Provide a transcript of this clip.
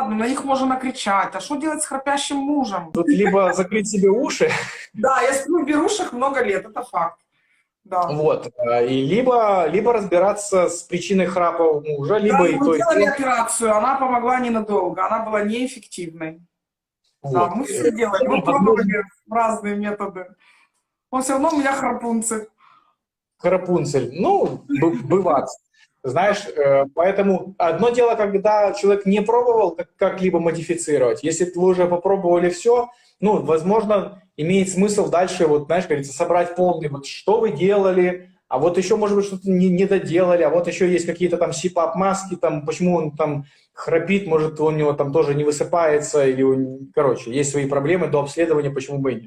ладно, на них можно накричать. А что делать с храпящим мужем? Тут либо закрыть себе уши, Да, я сплю в берушах много лет, это факт. Да. вот, и либо разбираться с причиной храпа у мужа, Да, либо и мы то, и делали то. операцию, она помогла ненадолго, она была неэффективной. Да, Вот. мы все делали, мы Возможно, пробовали разные методы. Но все равно у меня храпунцы. Рапунцель. Ну, бывает. Знаешь, поэтому одно дело, когда человек не пробовал как-либо модифицировать. Если вы уже попробовали все, ну, возможно, имеет смысл дальше, вот, знаешь, говорится, собрать полный, вот, что вы делали, а вот еще, может быть, что-то не доделали, а вот еще есть какие-то там CPAP-маски, там, почему он там храпит, может, у него там тоже не высыпается, или, короче, есть свои проблемы до обследования, почему бы и нет.